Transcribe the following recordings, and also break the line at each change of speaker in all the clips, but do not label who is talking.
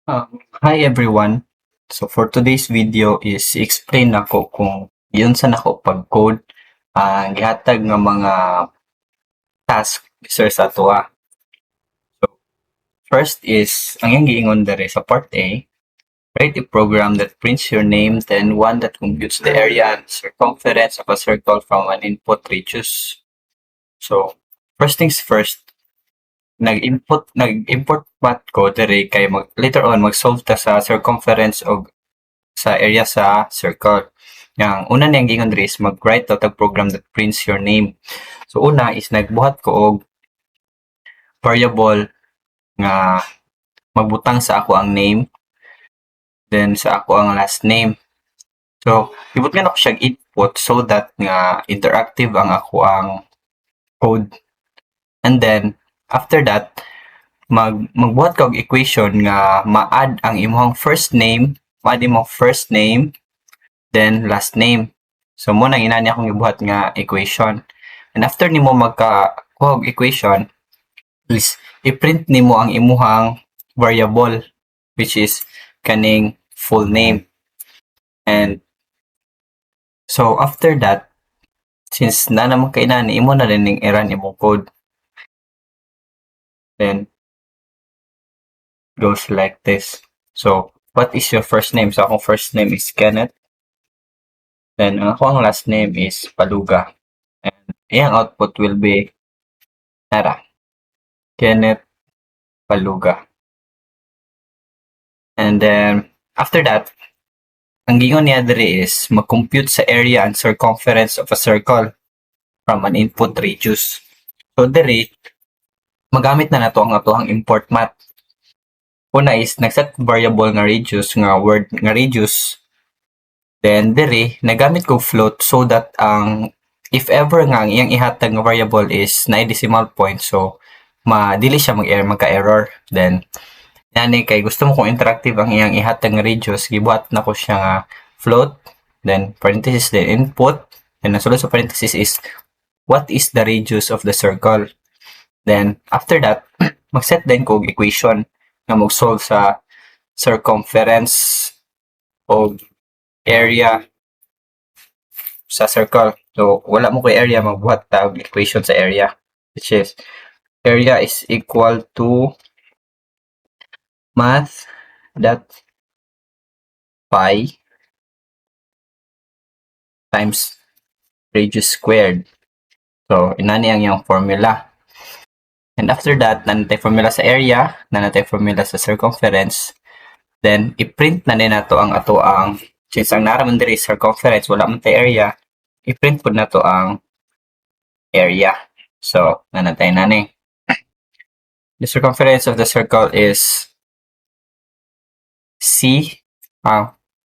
Hi everyone. So for today's video is explain nako kung yun sa nako pag-code ang gihatag nga mga task sir sa ato. So first is ang iyang giingon dere sa part A, write a program that prints your name, then one that computes the area and circumference of a circle from an input radius. So first things first, nag-import math ko dere kay later on mag-solve ta sa circumference o sa area sa circle. Yang una niyang gingon diri is mag-write to tag program that prints your name. So una is nagbuhat ko og variable nga magbutang sa ako ang name, then sa ako ang last name. So gibot nga ako siya input so that nga interactive ang ako ang code. And then after that magbuhat ka og equation nga ma-add ang imong first name, then last name. So mo nang inani akong gibuhat nga equation. And after nimo magka-kuha og equation, is i-print nimo ang imuhang variable which is kaning full name. And so after that, since na naman kay inani, imo na rin ning i-run imong code. Then goes like this. So what is your first name? So akong first name is Kenneth. Then ako ang last name is Paluga. And iyang output will be Nara. Kenneth Paluga. And then after that, ang gingon niya diri is mag-compute sa area and circumference of a circle from an input radius. So diri magamit na nato ang atohang import math. Una is nagset variable nga radius nga word nga radius. Then diri nagamit ko float so that ang if ever nga ang iyang ihatag nga variable is na decimal point, so dili siya magka-error. Then yani kay gusto mo kung interactive ang iyang ihatag nga radius, gibuhat na ko siya nga float, then parenthesis, then input, then nasulod sa parenthesis is what is the radius of the circle. Then after that mag-set din ko og equation nga mag-solve sa circumference o area sa circle. So wala mo kay area, magbuhat ta og equation sa area, which is area is equal to math dot pi times radius squared. So inani ang yung formula. And after that, nanatay formula sa area, nanatay formula sa circumference. Then i-print na din nato ang ato ang, since ang naraman diri circumference, wala man tay area, i-print pud nato ang area. So nanatay na ni. The circumference of the circle is C,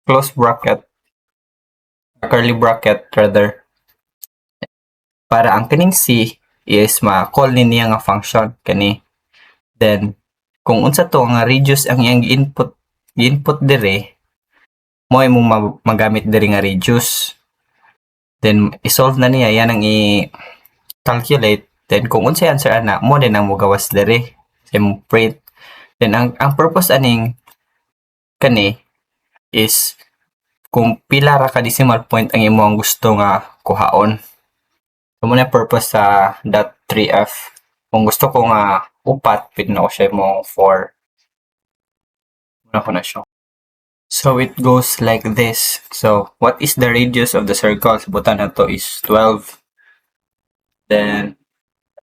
close bracket, curly bracket rather. Para ang kaning C is ma-call ni niya nga function kani. Then kung unsa to nga radius ang iyang input dire, mo imong magamit diri nga radius. Then i-solve na niya, yan ang i-calculate. Then kung unsa answer ana, mo din ang mogawas diri sa imong print. Then ang purpose aning kani is kung pila ra ka decimal point ang imo ang gusto nga kuhaon. So muna purpose sa .3f. Kung gusto ko nga upat, pwede na ko siya mo 4. Muna ko na siya. So it goes like this. So what is the radius of the circle? Sabutan na to is 12. Then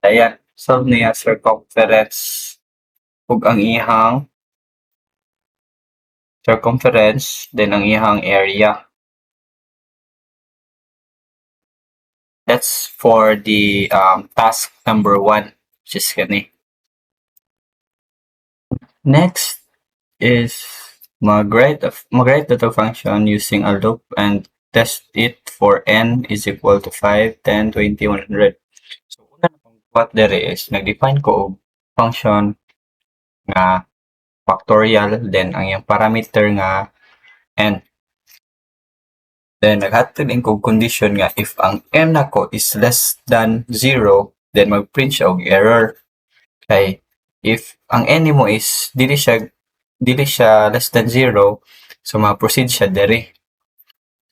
ayan, solve niya circumference ug ang ihang circumference, then ang ihang area. That's for the task number 1, which is kani. Next is mag-write the function using a loop and test it for n is equal to 5, 10, 20, 100. So una what there is, nag-define ko og function nga factorial, then ang iyang parameter nga n. Then naghatag din kog condition nga if ang n nako is less than 0, then mag-print siya og error. Kay if ang n nimo is dili siya dili siya less than 0, so ma-proceed siya dere.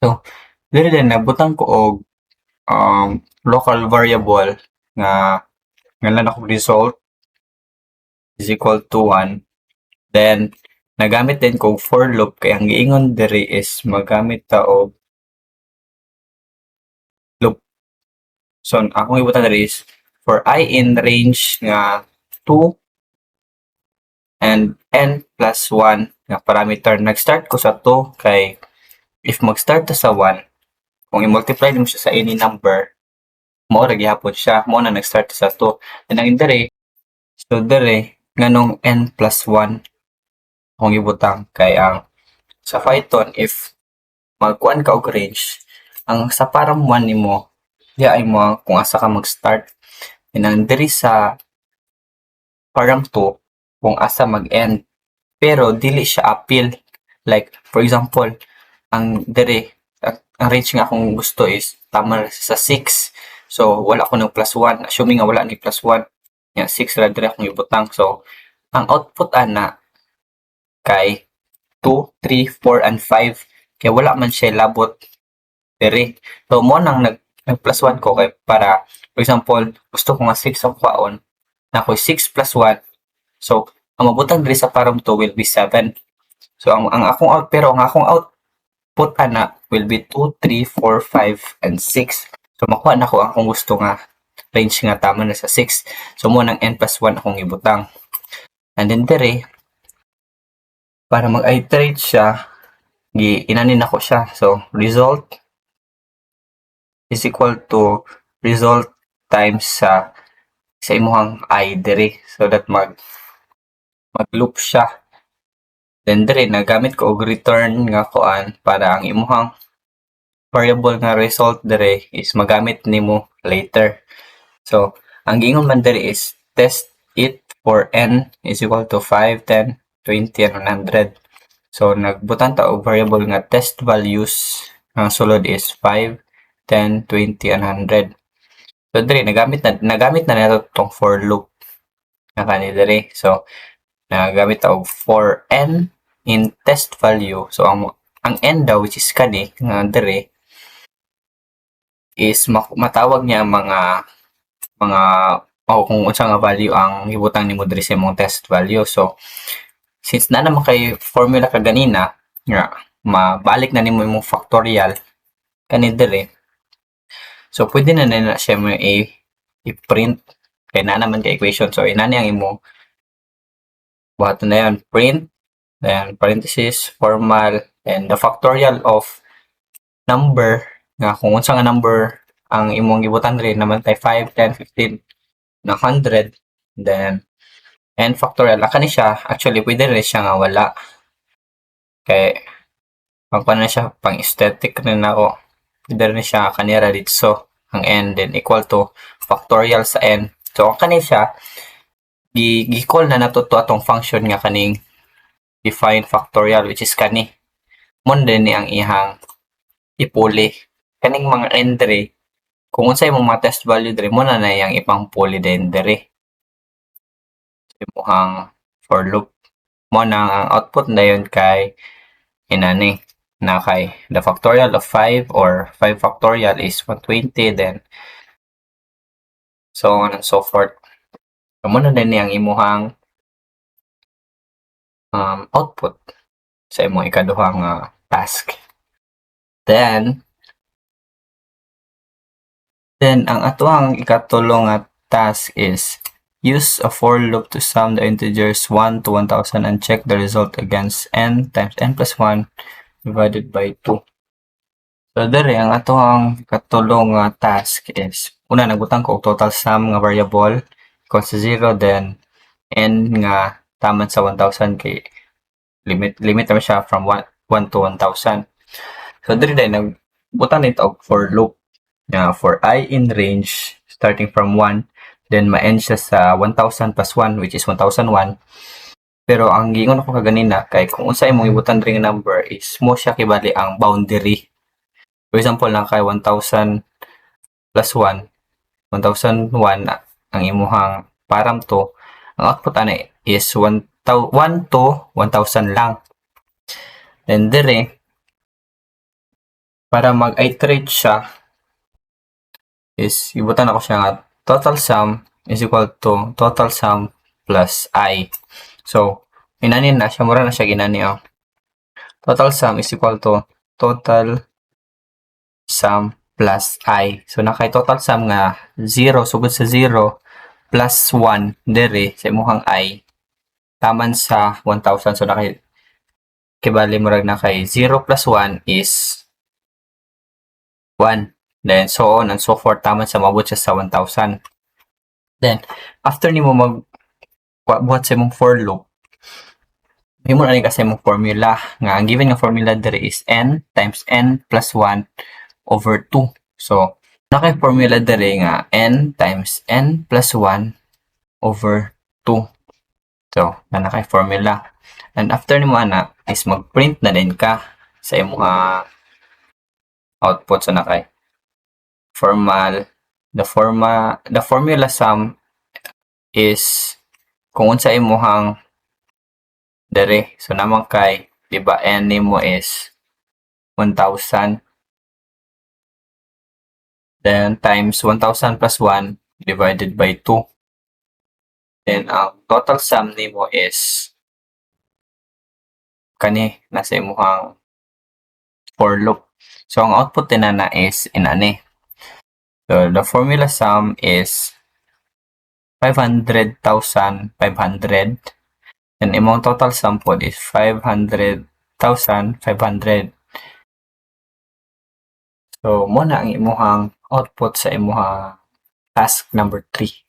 So dere din nabutang ko og local variable nga lang akong result is equal to 1. Then nagamit din ko for loop kay ang giingon dere is magamit ta og loop. So akong ibutan dere is for I in range nga 2 and n plus 1 nga parameter. Nag-start ko sa 2 kay if mag-start ta sa 1, kung i-multiply mo siya sa any number, mao ra gihapon siya. Mao na nag-start sa 2. Then ang dere, so dere nganong n plus 1 akong ibutang kay ang sa Python if magkuan ka og range, ang sa param 1 nimo diya ay mo kung asa ka mag-start. And ang diri sa param 2 kung asa mag-end. Pero dili siya appeal. Like for example, ang dere ang range nga akong gusto is tama sa 6. So wala ko ng plus 1. Assuming nga wala ni plus 1. Yan 6 ra dere akong ibutang. So ang output ana kay 2, 3, 4 and 5 kay wala man siya labot dere. So mo nang nag plus 1 ko kay para for example gusto ko nga 6 ang kwaon na ko 6 plus 1. So ang mabutang diri sa param 2 will be 7. So ang akong out pero ang akong output ana will be 2, 3, 4, 5 and 6. So makuha na ko ang akong gusto nga range nga tama na sa 6. So mo nang n plus 1 akong ibutang. And then dere para mag-iterate siya, inanin ako siya. So result is equal to result times sa imuhang I dere so that mag-loop siya. Then dere nagamit ko og return nga kuan para ang imuhang variable nga result dere is magamit nimo later. So ang giingon man dere is test it for n is equal to 5, 10, 20 and 100. So nagbutang ta og variable nga test values ang sulod is 5, 10, 20 and 100. So dere nagamit na nato tong for loop nga kani dere. So nagamit ta og for n in test value. So ang n daw which is kani nga dere is matawag niya ang mga kung unsa nga value ang ibutang nimo diri sa imong test value. So since na naman kay formula ka ganina nga mabalik na nimo imong factorial kani dere. So pwede na na siya mo i-print kay na naman kay equation. So inani ang imo buhaton na yan print then parenthesis formal and the factorial of number nga kung unsa nga number ang imong gibutan diri naman kay 5, 10, 15 na 100 then n factorial kani siya actually pwede rin siya nga wala kay pang na siya pang aesthetic rin ako pwede rin siya kanira dito ang n then equal to factorial sa n. So ang kani siya gi-call na nato to atong function nga kaning define factorial which is kani mon din ni ang ihang ipuli kaning mga n dere kung unsay imong mga test value dere mo na yang ipang puli din dere imuhang for loop mo na ang output na yun kay inani na kay the factorial of 5 or 5 factorial is 120 then so on and so forth. So mo na din ang imuhang output sa imong ikaduhang task. Then ang atuang ikatulong nga task is use a for loop to sum the integers 1 to 1000 and check the result against n times n plus 1 divided by 2. So dere ang atuang ikatulong nga task is una nagbutang ko og total sum nga variable equals to 0 then n nga taman sa 1000 kay limit naman siya from 1 to 1000. So dere din nagbutang nito og for loop for I in range starting from 1 then ma-end siya sa 1000 plus 1 which is 1001. Pero ang giingon ako kaganina kay kung unsa imong ibutan diri nga number is mo siya kibali ang boundary. For example lang kay 1000 plus 1 1001 ang imuhang param to ang output ani is 1 to 1,000 lang. Then dire, para mag-iterate siya, is ibutan ako siya nga total sum is equal to total sum plus I. So, inanin na siya, mura na siya ginani. Total sum is equal to total sum plus I. So, nakay total sum nga 0, sugod sa 0, plus 1, dire, sa imuhang I, taman sa 1,000. So, nakay, kibali murag na kay 0 plus 1 is 1. Then, so on and so forth, taman sa mabot siya sa 1,000. Then, after nimo buhat sa imong for loop, may mo na kasi imong formula. Nga, ang given nga formula dire is n times n plus 1 over 2. So, nakay formula dire nga n times n plus 1 over 2. So, nakay formula. And after nimo ana is mag-print na din ka sa imong output. So, nakay the formula sum is kung unsa imuhang dere. So, naman kay, di ba, n nimo is 1,000. Then, times 1,000 plus 1 divided by 2. Then, ang total sum nimo is kani, nasa imuhang for loop. So, ang output din na is inani. So, the formula sum is 500,500. And imong total sum po is 500,500. So, muna ang imuhang output sa imuhang task number 3.